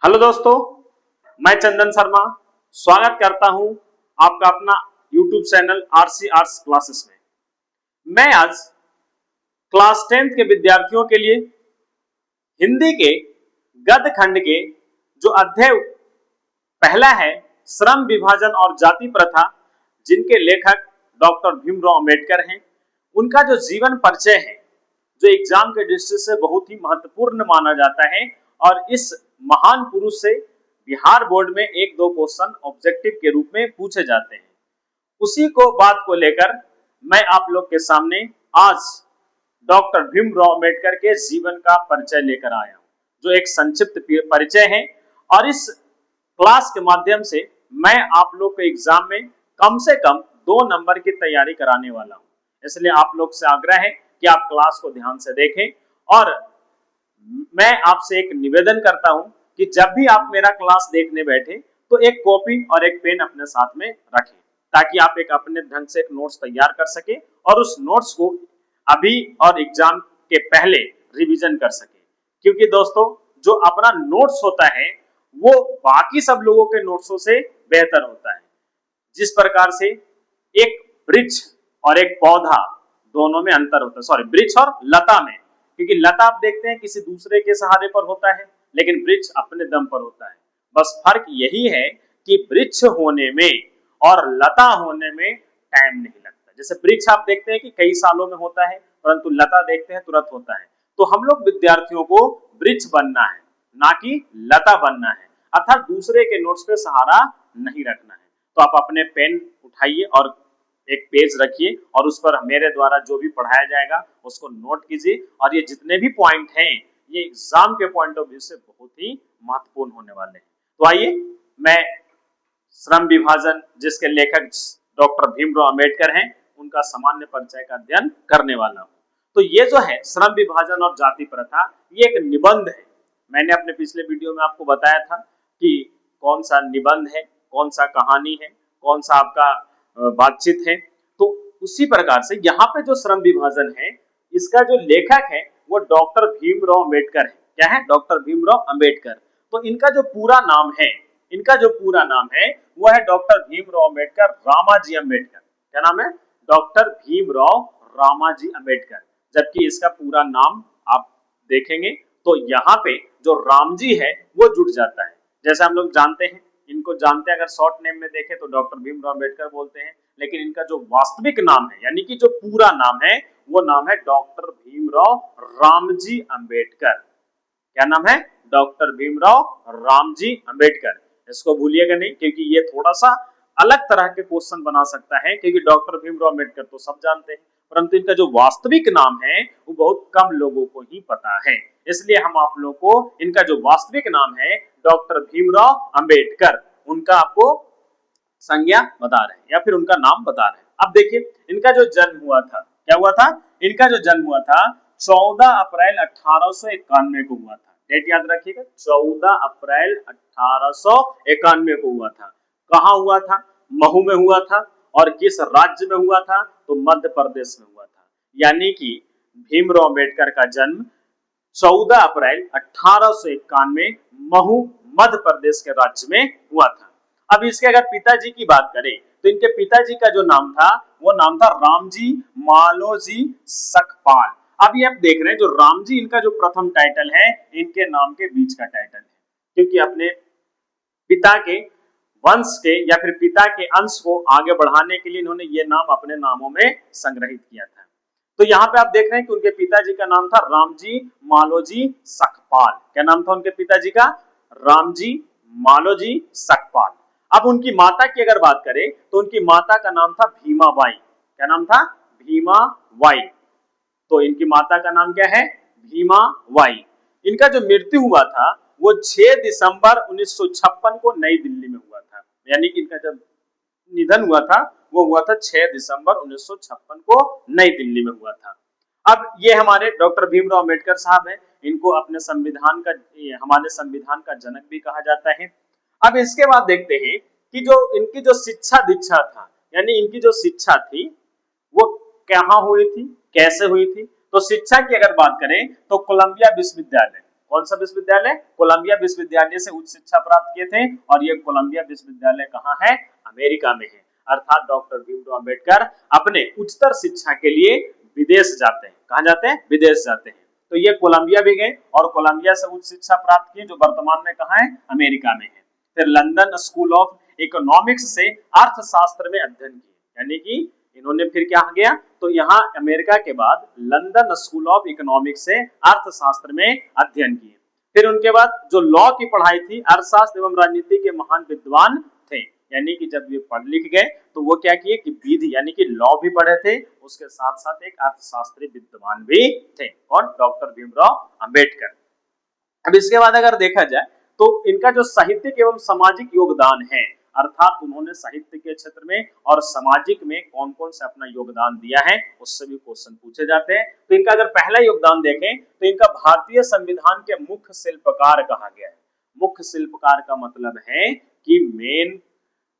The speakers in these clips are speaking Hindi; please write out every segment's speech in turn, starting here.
हेलो दोस्तों, मैं चंदन शर्मा स्वागत करता हूं आपका अपना YouTube channel RC arts classes में। मैं आज क्लास 10th के विद्यार्थियों के लिए हिंदी के गद्य खंड के जो अध्याय पहला है श्रम विभाजन और जाति प्रथा, जिनके लेखक डॉक्टर भीमराव अंबेडकर हैं, उनका जो जीवन परिचय है जो एग्जाम के दृष्टि से बहुत ही महत्वपूर्ण माना जाता है और इस महान पुरुष से बिहार बोर्ड में एक दो क्वेश्चन ऑब्जेक्टिव के रूप में पूछे जाते हैं। उसी को बात को लेकर मैं आप लोग के सामने आज डॉक्टर भीमराव अंबेडकर के जीवन का परिचय लेकर आया हूं, जो एक संक्षिप्त परिचय है और इस क्लास के माध्यम से मैं आप लोग को एग्जाम में कम से कम 2 नंबर की तैयारी कराने वाला हूं। इसलिए आप लोग से आग्रह है कि आप क्लास को ध्यान से देखें और मैं आपसे एक निवेदन करता हूं कि जब भी आप मेरा क्लास देखने बैठे तो एक कॉपी और एक पेन अपने साथ में रखें, ताकि आप एक अपने ढंग से एक नोट्स तैयार कर सके और उस नोट्स को अभी और एग्जाम के पहले रिवीजन कर सके। क्योंकि दोस्तों, जो अपना नोट्स होता है वो बाकी सब लोगों के नोट्सों से बेहतर होता है। जिस प्रकार से एक वृक्ष और एक पौधा दोनों में अंतर होता है, सॉरी वृक्ष और लता में, क्योंकि लता आप देखते हैं किसी दूसरे के सहारे पर होता है लेकिन वृक्ष अपने दम पर होता है। बस फर्क यही है कि वृक्ष होने में और लता होने में टाइम नहीं लगता। जैसे वृक्ष आप देखते हैं कि कई सालों में होता है, परंतु लता देखते हैं तुरंत होता है। तो हम लोग विद्यार्थियों को वृक्ष बनना है, ना कि लता बनना है, अर्थात दूसरे के नोट्स पे सहारा नहीं रखना है। तो आप अपने पेन उठाइए और एक पेज रखिए और उस पर मेरे द्वारा जो भी पढ़ाया जाएगा उसको नोट कीजिए। और ये जितने भी पॉइंट हैं ये एग्जाम के पॉइंट ऑफ व्यू से बहुत ही महत्वपूर्ण होने वाले हैं। तो आइए, मैं श्रम विभाजन जिसके लेखक डॉक्टर भीमराव अंबेडकर हैं उनका सामान्य परिचय का अध्ययन करने वाला हूं। तो ये जो है श्रम विभाजन और जाति प्रथा, ये एक निबंध है। मैंने अपने पिछले वीडियो में आपको बताया था कि कौन सा निबंध है, कौन सा कहानी है, कौन सा आपका बातचीत है। तो उसी प्रकार से यहाँ पे जो श्रम विभाजन है इसका जो लेखक है वो डॉक्टर भीमराव अंबेडकर है। क्या है? डॉक्टर भीमराव अंबेडकर। तो इनका जो पूरा नाम है, वो है डॉक्टर भीमराव अंबेडकर रामाजी अंबेडकर। क्या नाम है? डॉक्टर भीमराव रामाजी अंबेडकर। जबकि इसका पूरा नाम आप देखेंगे तो यहाँ पे जो रामजी है वो जुड़ जाता है। जैसे हम लोग जानते हैं, इनको जानते हैं, अगर शॉर्ट नेम में देखें तो डॉक्टर भीमराव अंबेडकर बोलते हैं, लेकिन इनका जो वास्तविक नाम है यानी कि जो पूरा नाम है वो नाम है डॉक्टर भीमराव रामजी अंबेडकर। क्या नाम है? डॉक्टर भीमराव रामजी अंबेडकर। इसको भूलिएगा नहीं, क्योंकि ये थोड़ा सा अलग तरह के क्वेश्चन बना सकता है, क्योंकि डॉक्टर भीमराव अंबेडकर तो सब जानते हैं, परंतु इनका जो वास्तविक नाम है वो बहुत कम लोगों को ही पता है। इसलिए हम आप लोगों को इनका जो वास्तविक नाम है डॉक्टर भीमराव अंबेडकर, उनका आपको संज्ञा बता रहे हैं या फिर उनका नाम बता रहे हैं। अब देखिए, इनका जो जन्म हुआ था, क्या हुआ था? इनका जो जन्म हुआ था 14 अप्रैल 1891 को हुआ था। डेट याद रखिएगा, 14 अप्रैल 1891 को हुआ था। कहाँ हुआ था? महू में हुआ था। और किस राज्य में हुआ था? तो मध्य प्रदेश में हुआ था। यानी कि भीमराव अंबेडकर का जन्म 14 अप्रैल 1891 महू मध्य प्रदेश के राज्य में हुआ था। अब इसके अगर पिताजी की बात करें तो इनके पिताजी का जो नाम था वो नाम था रामजी मालोजी सकपाल। अब ये आप देख रहे हैं, जो रामजी इनका जो प्रथम टाइटल है इनके नाम के बीच का टाइटल है, क्योंकि अपने पिता के वंश के या फिर पिता के अंश को आगे बढ़ाने के लिए इन्होंने ये नाम अपने नामों में संग्रहित किया था। तो यहाँ पे आप देख रहे हैं कि उनके पिताजी का नाम था रामजी मालोजी सकपाल। क्या नाम था उनके पिताजी का? रामजी मालोजी सकपाल। अब उनकी माता की अगर बात करें तो उनकी माता का नाम था भीमाबाई। क्या नाम था? भीमाबाई। तो इनकी माता का नाम क्या है? भीमाबाई। इनका जो मृत्यु हुआ था वो 6 दिसंबर 1956 को नई दिल्ली में हुआ था। यानी कि इनका जब निधन हुआ था वो हुआ था 6 दिसंबर 1956 को नई दिल्ली में हुआ था। अब ये हमारे डॉक्टर भीमराव अंबेडकर साहब हैं, इनको अपने संविधान का, हमारे संविधान का जनक भी कहा जाता है। अब इसके बाद देखते हैं कि जो इनकी जो शिक्षा दीक्षा था, यानी इनकी जो शिक्षा थी वो कहाँ हुई थी, कैसे हुई थी। तो शिक्षा की अगर बात करें तो कोलंबिया विश्वविद्यालय, कौन सा विश्वविद्यालय? कोलंबिया विश्वविद्यालय से उच्च शिक्षा प्राप्त किए थे और ये कोलंबिया विश्वविद्यालय कहाँ है? अमेरिका में है। अर्थात डॉक्टर भीमराव अंबेडकर अपने उच्चतर शिक्षा के लिए विदेश जाते हैं। कहाँ जाते हैं? विदेश जाते हैं। तो ये कोलंबिया भी गए और कोलंबिया से उच्च शिक्षा प्राप्त की, जो वर्तमान में कहाँ है? अमेरिका में है। फिर लंदन स्कूल ऑफ इकोनॉमिक्स से अर्थशास्त्र में अध्ययन किया, यानी कि इन्होंने फिर क्या गया? तो यहाँ अमेरिका के बाद लंदन स्कूल ऑफ इकोनॉमिक्स से अर्थशास्त्र में अध्ययन किए। फिर उनके बाद जो लॉ की पढ़ाई थी, अर्थशास्त्र एवं राजनीति के महान विद्वान थे, यानी कि जब ये पढ़ लिख गए तो वो क्या किए कि विधि यानी कि लॉ भी पढ़े थे, उसके साथ साथ एक अर्थशास्त्री विद्वान भी थे, और डॉक्टर भीमराव अंबेडकर। अब इसके बाद अगर देखा जाए तो इनका जो साहित्यिक एवं सामाजिक योगदान है, अर्थात उन्होंने साहित्य के क्षेत्र में और सामाजिक में कौन कौन से अपना योगदान दिया है, उससे भी क्वेश्चन पूछे जाते हैं। तो इनका अगर पहला योगदान देखें तो इनका भारतीय संविधान के मुख्य शिल्पकार कहा गया है। मुख्य शिल्पकार का मतलब है कि मेन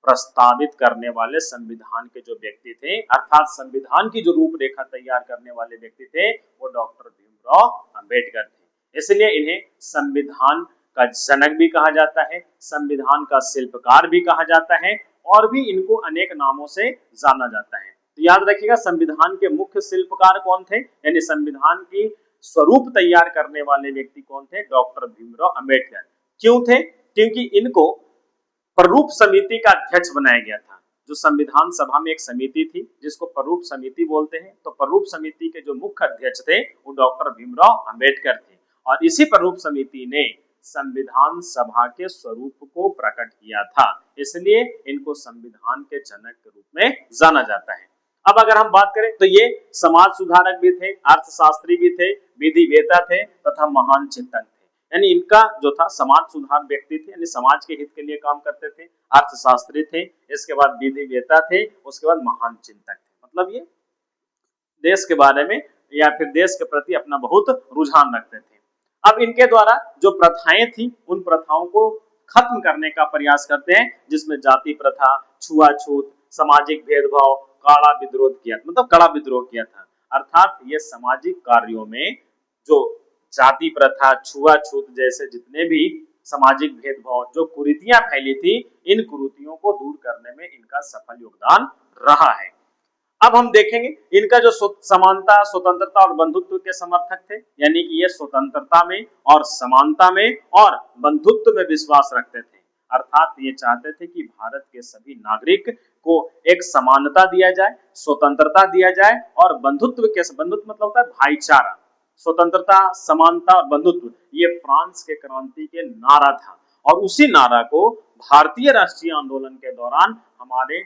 प्रस्तावित करने वाले संविधान के जो व्यक्ति थे, अर्थात संविधान की जो रूपरेखा तैयार करने वाले व्यक्ति थे, वो डॉक्टर भीमराव अंबेडकर थे। इसलिए इन्हें संविधान का जनक भी कहा जाता है, संविधान का शिल्पकार भी कहा जाता है, और भी इनको अनेक नामों से जाना जाता है। तो याद रखिएगा, संविधान के मुख्य शिल्पकार कौन थे, यानी संविधान की स्वरूप तैयार करने वाले व्यक्ति कौन थे? डॉक्टर भीमराव अंबेडकर। क्यों थे? क्योंकि इनको प्ररूप समिति का अध्यक्ष बनाया गया था। जो संविधान सभा में एक समिति थी जिसको प्ररूप समिति बोलते हैं, तो प्ररूप समिति के जो मुख्य अध्यक्ष थे वो डॉक्टर भीमराव अंबेडकर थे, और इसी प्ररूप समिति ने संविधान सभा के स्वरूप को प्रकट किया था, इसलिए इनको संविधान के जनक के रूप में जाना जाता है। अब अगर हम बात करें तो ये समाज सुधारक भी थे, अर्थशास्त्री भी थे, विधिवेता थे तथा महान चिंतक थे। यानी इनका जो था समाज सुधार व्यक्ति थे, यानी समाज के हित के लिए काम करते थे, अर्थशास्त्री थे, इसके बाद विधिवेता थे, उसके बाद महान चिंतक थे। मतलब ये देश के बारे में या फिर देश के प्रति अपना बहुत रुझान रखते थे। अब इनके द्वारा जो प्रथाएं थी उन प्रथाओं को खत्म करने का प्रयास करते हैं, जिसमें जाति प्रथा, छुआछूत, सामाजिक भेदभाव, काला विद्रोह किया, मतलब कड़ा विद्रोह किया था। अर्थात ये सामाजिक कार्यों में जो जाति प्रथा, छुआछूत जैसे जितने भी सामाजिक भेदभाव, जो कुरीतियां फैली थी, इन कुरीतियों को दूर करने में इनका सफल योगदान रहा है। अब हम देखेंगे इनका जो समानता, स्वतंत्रता और बंधुत्व के समर्थक थे, यानी कि ये स्वतंत्रता में और समानता में और बंधुत्व में विश्वास रखते थे। अर्थात ये चाहते थे कि भारत के सभी नागरिक को एक समानता दिया जाए, स्वतंत्रता दिया जाए, और बंधुत्व मतलब होता है भाईचारा। स्वतंत्रता, समानता और बंधुत्व ये फ्रांस के क्रांति के नारा था, और उसी नारा को भारतीय राष्ट्रीय आंदोलन के दौरान हमारे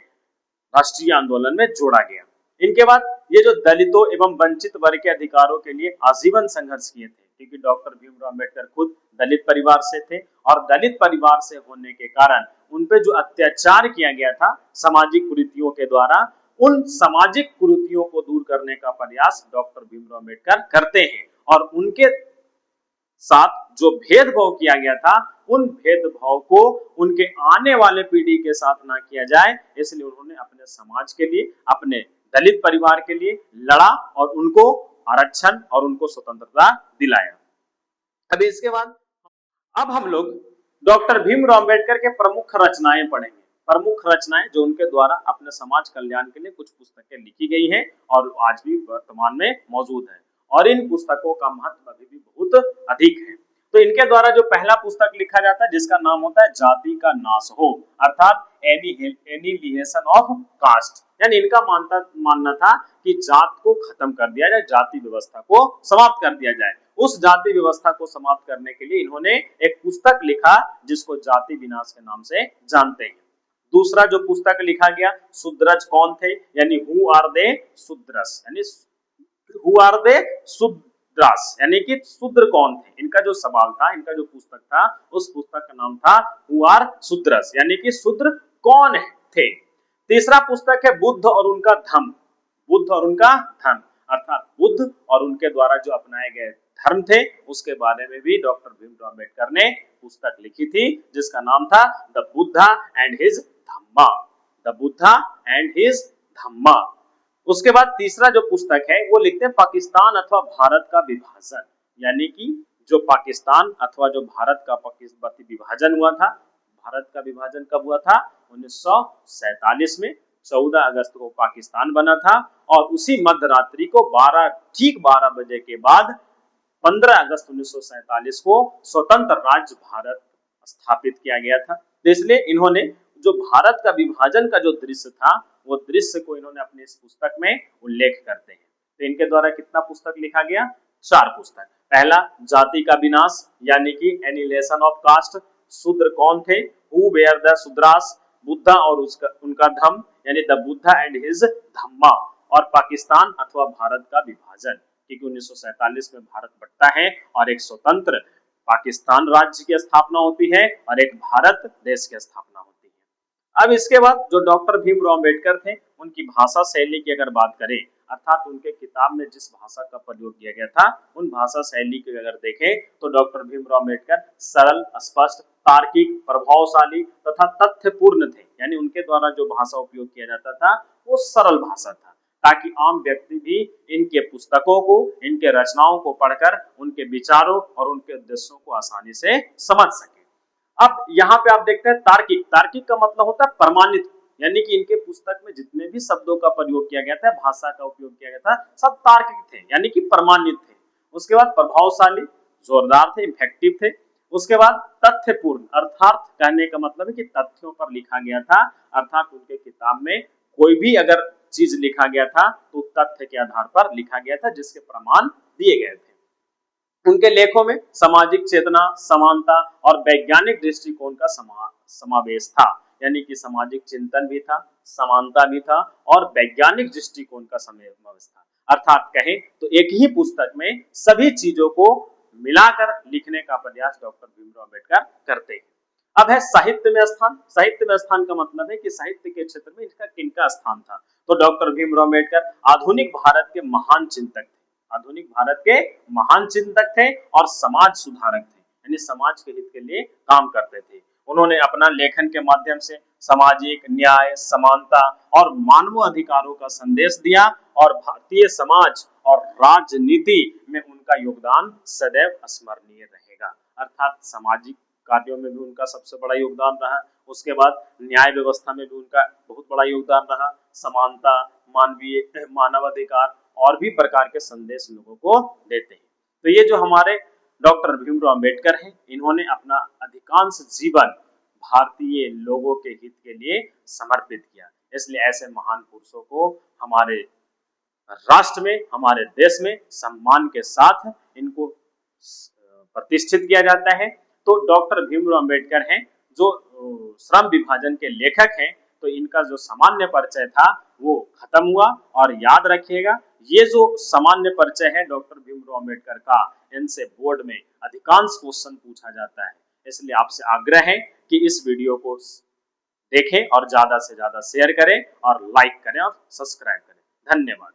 राष्ट्रीय आंदोलन में जोड़ा गया। इनके बाद ये जो दलितों एवं वंचित वर्ग के अधिकारों के लिए आजीवन संघर्ष किए थे, क्योंकि डॉक्टर भीमराव अंबेडकर खुद दलित परिवार से थे, और दलित परिवार से होने के कारण उन पे जो अत्याचार किया गया था सामाजिक कुरीतियों के द्वारा, उन सामाजिक कुरीतियों को दूर करने का प्रयास डॉक्टर भीमराव अंबेडकर करते हैं, और उनके साथ जो भेदभाव किया गया था उन भेदभाव को उनके आने वाले पीढ़ी के साथ ना किया जाए, इसलिए उन्होंने अपने समाज के लिए, अपने दलित परिवार के लिए लड़ा और उनको आरक्षण और उनको स्वतंत्रता दिलाया। अभी इसके बाद अब हम लोग डॉक्टर भीमराव अंबेडकर के प्रमुख रचनाएं पढ़ेंगे। प्रमुख रचनाएं जो उनके द्वारा अपने समाज कल्याण के लिए कुछ पुस्तकें लिखी गई हैं और आज भी वर्तमान में मौजूद है, और इन पुस्तकों का महत्व अभी भी बहुत अधिक है। तो इनके द्वारा जो पहला पुस्तक लिखा जाता है जिसका नाम होता है जाति का नाश हो, अर्थात एनिहिलेशन ऑफ कास्ट, यानी इनका मानना था कि जात को खत्म कर दिया जाए, जाति व्यवस्था को समाप्त कर दिया जाए। उस जाति व्यवस्था को समाप्त करने के लिए इन्होंने एक पुस्तक लिखा जिसको जाति विनाश के नाम से जानते हैं। दूसरा जो पुस्तक लिखा गया, शूद्रज कौन थे, यानी हु आर दे शूद्रस, यानी हु आर दे शूद्रस, यानी कि शूद्र कौन थे। इनका जो सवाल था, इनका जो पुस्तक था, उस पुस्तक का नाम था हु आर शूद्रस, यानी कि शूद्र कौन थे। तीसरा पुस्तक है बुद्ध और उनका धर्म, बुद्ध और उनका धर्म, अर्थात बुद्ध और उनके द्वारा जो अपनाए गए धर्म थे उसके बारे में भी डॉक्टर भीमराव अंबेडकर ने पुस्तक लिखी थी जिसका नाम था the Buddha and his Dhamma, the Buddha and his Dhamma. उसके बाद तीसरा जो पुस्तक है वो लिखते हैं पाकिस्तान अथवा भारत का विभाजन, यानी कि जो पाकिस्तान अथवा जो भारत का पाकिस्तान विभाजन हुआ था, भारत का विभाजन कब हुआ था? 1947 में 14 अगस्त को पाकिस्तान बना था और उसी मध्य रात्रि को ठीक 12 बजे के बाद 15 अगस्त 1947 को स्वतंत्र राज्य भारत स्थापित किया गया था। तो इसलिए इन्होंने जो भारत का विभाजन का जो दृश्य था, वो दृश्य को इन्होंने अपनी इस पुस्तक में उल्लेख करते हैं। तो इनके द्वारा कितना पुस्तक लिखा गया? 4 पुस्तक। पहला जाति का विनाश यानी कि एनिहिलेशन ऑफ कास्ट, शूद्र कौन थे, who were the Shudras, Buddha और उनका धम्म यानी the Buddha and his Dhamma, और पाकिस्तान अथवा भारत का विभाजन, क्योंकि 1947 में भारत बंटता है और एक स्वतंत्र पाकिस्तान राज्य की स्थापना होती है और एक भारत देश की स्थापना होती है। अब इसके बाद जो डॉक्टर भीमराव अंबेडकर थे, उनकी भाषा शैली की अगर बात करें, अर्थात उनके किताब में जिस भाषा का प्रयोग किया गया था, उन भाषा शैली की अगर देखें तो डॉक्टर भीमराव अंबेडकर सरल, स्पष्ट, तार्किक, प्रभावशाली तथा तथ्यपूर्ण थे। यानी उनके द्वारा जो भाषा उपयोग किया जाता था वो सरल भाषा था, ताकि आम व्यक्ति भी इनके पुस्तकों को, इनके रचनाओं को पढ़कर उनके विचारों और उनके उद्देश्यों को आसानी से समझ सके। अब यहाँ पे आप देखते हैं तार्किक। तार्किक का मतलब होता है प्रमाणित, यानी कि इनके पुस्तक में जितने भी शब्दों का प्रयोग किया गया था, भाषा का उपयोग किया गया था, सब तार्किक थे यानी कि प्रमाणित थे। उसके बाद प्रभावशाली, जोरदार थे, इफेक्टिव थे। उसके बाद तथ्यपूर्ण, अर्थात कहने का मतलब है कि तथ्यों पर लिखा गया था, अर्थात उनके किताब में कोई भी अगर चीज लिखा गया था तो तथ्य के आधार पर लिखा गया था, जिसके प्रमाण दिए गए थे। उनके लेखों में सामाजिक चेतना, समानता और वैज्ञानिक दृष्टिकोण का समावेश था, यानी कि सामाजिक चिंतन भी था, समानता भी था और वैज्ञानिक दृष्टिकोण का समावेश था। अर्थात कहें तो एक ही पुस्तक में सभी चीजों को मिलाकर लिखने का प्रयास डॉक्टर भीमराव अंबेडकर करते हैं। अब है साहित्य में स्थान। साहित्य में स्थान का मतलब है कि साहित्य के क्षेत्र में इसका किनका स्थान था। तो डॉक्टर भीमराव अंबेडकर आधुनिक भारत के महान चिंतक थे, आधुनिक भारत के महान चिंतक थे और समाज सुधारक थे, यानी समाज के हित के लिए काम करते थे। उन्होंने अपना लेखन के माध्यम से सामाजिक न्याय, समानता और मानव अधिकारों का संदेश दिया और भारतीय समाज और राजनीति में उनका योगदान सदैव स्मरणीय रहेगा। अर्थात सामाजिक कार्यों में भी उनका सबसे बड़ा योगदान रहा, उसके बाद न्याय व्यवस्था में भी उनका बहुत बड़ा योगदान रहा, समानता, मानवीय मानवाधिकार और भी प्रकार के संदेश लोगों को देते हैं। तो ये जो हमारे डॉक्टर भीमराव अंबेडकर हैं, इन्होंने अपना अधिकांश जीवन भारतीय लोगों के हित के लिए समर्पित किया। इसलिए ऐसे महान पुरुषों को हमारे राष्ट्र में, हमारे देश में सम्मान के साथ इनको प्रतिष्ठित किया जाता है। तो डॉक्टर भीमराव अंबेडकर हैं जो श्रम विभाजन के लेखक हैं। तो इनका जो सामान्य परिचय था वो खत्म हुआ, और याद रखिएगा ये जो सामान्य परिचय है डॉक्टर भीमराव अंबेडकर का, इनसे बोर्ड में अधिकांश क्वेश्चन पूछा जाता है। इसलिए आपसे आग्रह है कि इस वीडियो को देखें और ज्यादा से ज्यादा शेयर करें और लाइक करें और सब्सक्राइब करें। धन्यवाद।